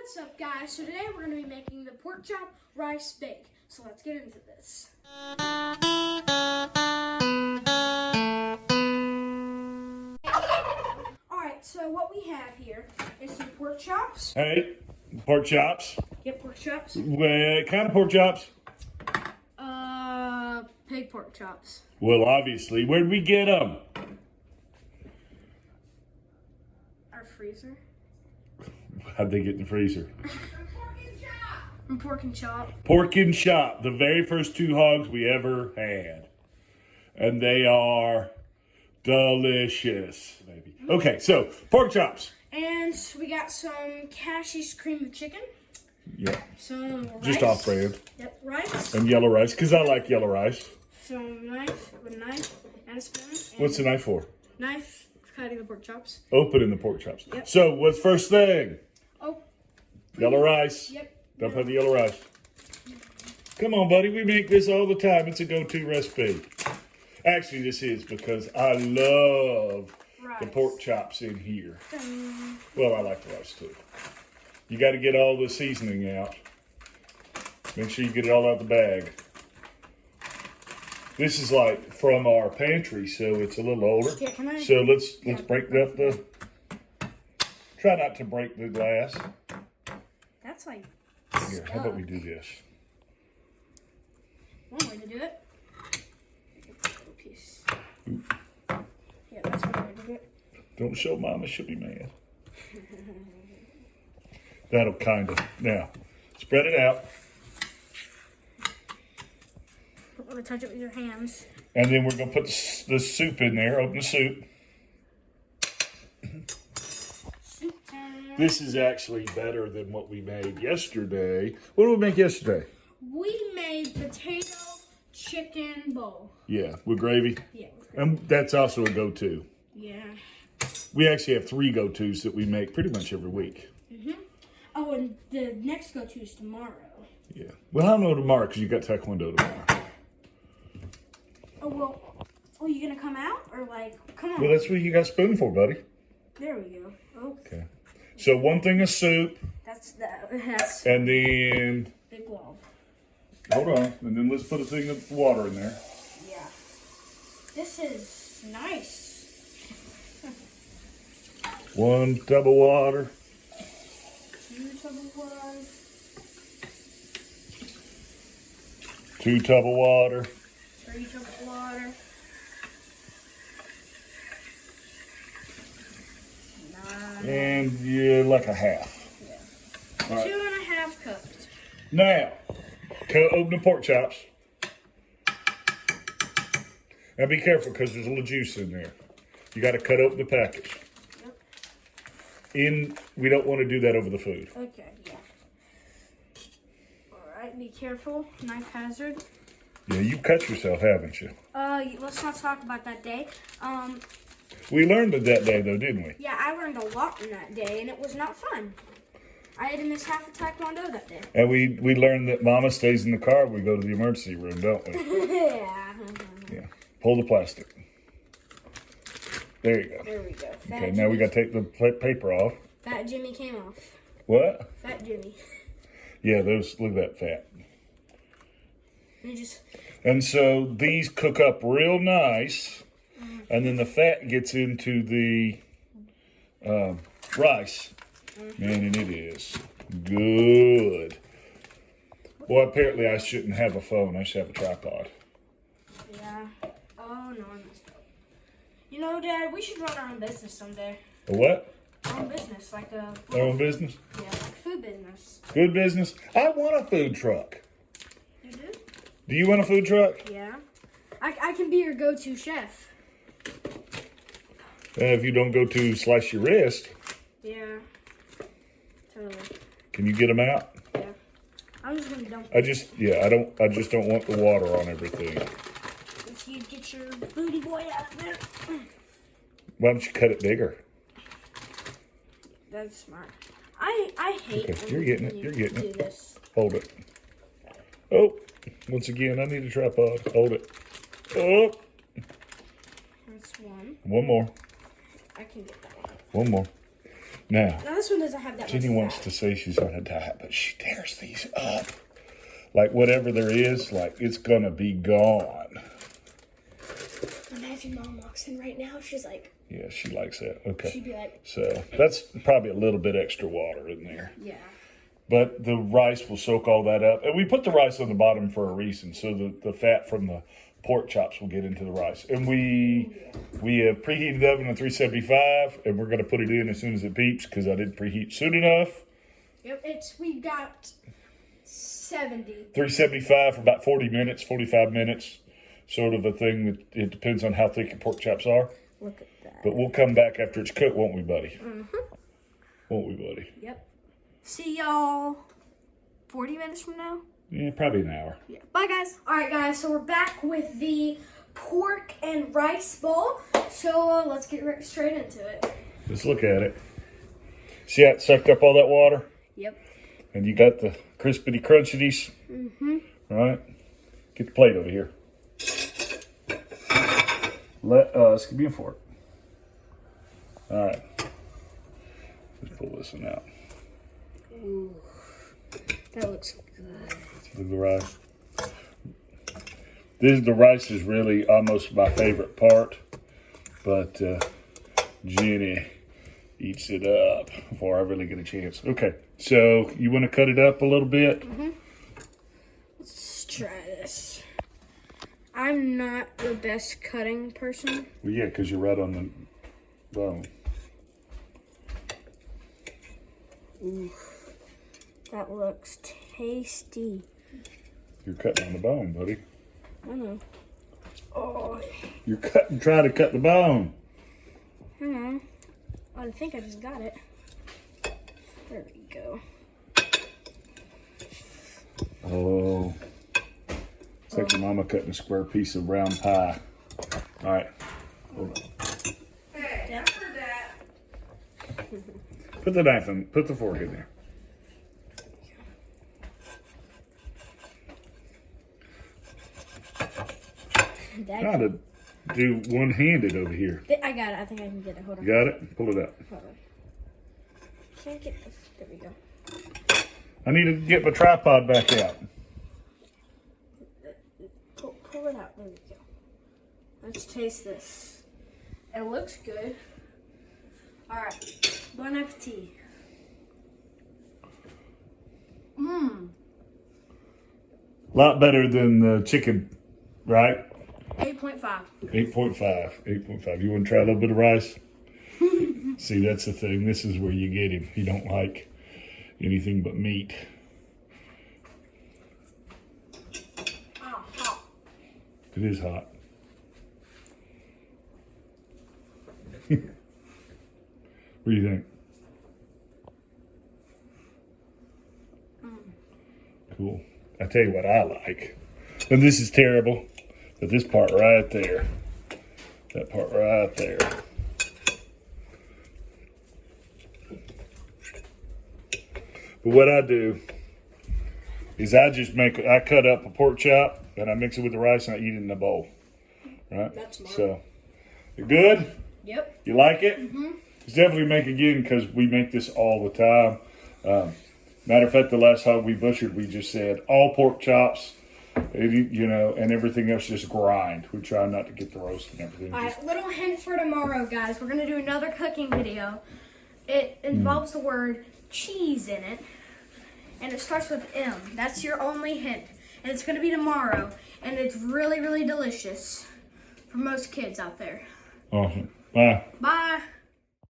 What's up, guys? So today we're going to be making the pork chop rice bake. So let's get into this. Alright, so what we have here is some pork chops. Hey, pork chops. Yep, pork chops. What kind of pork chops? Pig pork chops. Well, obviously. Where'd we get them? Our freezer. How'd they get in the freezer? From Pork and Chop. Pork and Chop, the very first two hogs we ever had. And they are delicious, baby. Okay, so pork chops. And we got some Cashie's cream of chicken. Yeah, Some rice. just off brand. Yep, rice. And yellow rice, because I like yellow rice. Some knife with a knife and a spoon. And What's the knife for? Knife cutting the pork chops. Opening the pork chops. Yep. So, what's first thing? Oh. Yellow rice. Yep. Don't put the yellow rice. Come on, buddy. We make this all the time. It's a go-to recipe. Actually, this is because I love Rice. the pork chops in here. Well, I like the rice too. You got to get all the seasoning out. Make sure you get it all out the bag. This is like from our pantry, so it's a little older. Yeah, can I? So let's break up the. Try not to break the glass. That's like Here, how about we do this? one way to do it. Piece. Yeah, that's one way to do it. Don't show Mama, she'll be mad. That'll kind of. Now, spread it out. Don't want to touch it with your hands. And then we're going to put the soup in there. Open the soup. Soup time. This is actually better than what we made yesterday. What did we make yesterday? We made potato chicken bowl. Yeah, with gravy. Yeah. And that's also a go-to. Yeah. We actually have 3 go-tos that we make pretty much every week. Oh, and the next go-to is tomorrow. Yeah. Well, I don't know tomorrow because you got Taekwondo tomorrow. Oh, well. Oh, you gonna come out? Or like, come on. Well, that's what you got a spoon for, buddy. There we go. Oh, Okay. So 1 thing of soup, that's and then, big wall. hold on, and then let's put a thing of water in there. Yeah. This is nice. 1 tub of water. 2 tubs of water. 2 tub of water. 3 tubs of water. 9. And yeah, like a half. Yeah. All right. 2.5 cups. Now, open the pork chops. Now be careful because there's a little juice in there. You got to cut open the package. Yep. We don't want to do that over the food. Okay, yeah. Alright, be careful. Knife hazard. Yeah, you cut yourself, haven't you? Let's not talk about that day. We learned it that day though, didn't we? Yeah, I learned a lot in that day, and it was not fun. I had to miss half of Taekwondo that day. And we learned that Mama stays in the car when we go to the emergency room, don't we? Yeah. Yeah. Pull the plastic. There you go. There we go. Okay, now we got to take the paper off. Fat Jimmy came off. What? Fat Jimmy. Yeah, those, look at that fat. And And so these cook up real nice, and then the fat gets into the rice. Man, and it is good. Well, apparently I shouldn't have a phone. I should have a tripod. yeah. Oh, no, I messed up. You know, Dad, we should run our own business someday. A what? Our own business, like a... Our own business? Yeah, like food business. Food business? I want a food truck. You do? Do you want a food truck? Yeah. I can be your go-to chef. If you don't go to slice your wrist, Yeah. Totally. can you get them out? Yeah. I'm just gonna dump I just don't want the water on everything. if you get your booty boy out of there. Why don't you cut it bigger? That's smart. I hate Okay, when you're getting it, you you're getting do it. this. Hold it. Oh, once again, I need a tripod. Hold it. Oh, That's one. one more. I can get that one. One more. Now, Now this one doesn't have that Jenny much wants fat. to say she's on a diet, but she tears these up. Like whatever there is, like it's gonna be gone. Imagine Mom walks in right now. She's like, Yeah, she likes that. Okay. she'd be like, So that's probably a little bit extra water in there. yeah. But the rice will soak all that up. And we put the rice on the bottom for a reason, so the fat from the pork chops will get into the rice. And we have preheated the oven to 375, and we're going to put it in as soon as it beeps because I didn't preheat soon enough. Yep, we got 70. 375 for about 40 minutes, 45 minutes. Sort of a thing that it depends on how thick your pork chops are. Look at that. But we'll come back after it's cooked, won't we, buddy? Mm-hmm. Won't we, buddy? Yep. See y'all 40 minutes from now. Yeah, probably an hour. Yeah. Bye, guys. All right, guys. So we're back with the pork and rice bowl. So let's get straight into it. Let's look at it. See how it sucked up all that water? Yep. And you got the crispity crunchities. Mm-hmm. All right. Get the plate over here. Let us give me a fork. All right. Let's pull this one out. Ooh, that looks good. Look at the rice. The rice is really almost my favorite part, but Jenny eats it up before I really get a chance. Okay, so you want to cut it up a little bit? Mm-hmm. Let's try this. I'm not the best cutting person. Well, yeah, because you're right on the bone. Ooh, that looks tasty. You're cutting on the bone, buddy. I know. Oh, You're trying to cut the bone. hang on. I think I just got it. There we go. Oh. It's like your mama cutting a square piece of round pie. All right. Hold on. Hey, Yep. after that, Put the knife in, put the fork in there. Try to do one-handed over here. I got it. I think I can get it. Hold on. You got it? Pull it up. Hold on. Can't get this. There we go. I need to get my tripod back out. Pull it out. There we go. Let's taste this. It looks good. All right. Bon appetit. Mmm. A lot better than the chicken, right? 8.5. 8.5. 8.5. You want to try a little bit of rice? See, that's the thing. This is where you get him. He don't like anything but meat. Oh, hot. It is hot. What do you think? Cool. I tell you what I like. And this is terrible, but this part right there. That part right there. But what I do is I cut up a pork chop and I mix it with the rice and I eat it in a bowl. Right? That's smart. So, you good? Yep. You like it? Mm-hmm. Let's definitely make again because we make this all the time. Matter of fact, the last hog we butchered, we just said all pork chops, and everything else just grind. We try not to get the roast and everything. All right, little hint for tomorrow, guys. We're going to do another cooking video. It involves the word cheese in it, and it starts with M. That's your only hint. And it's going to be tomorrow, and it's really, really delicious for most kids out there. Awesome. Bye. Bye.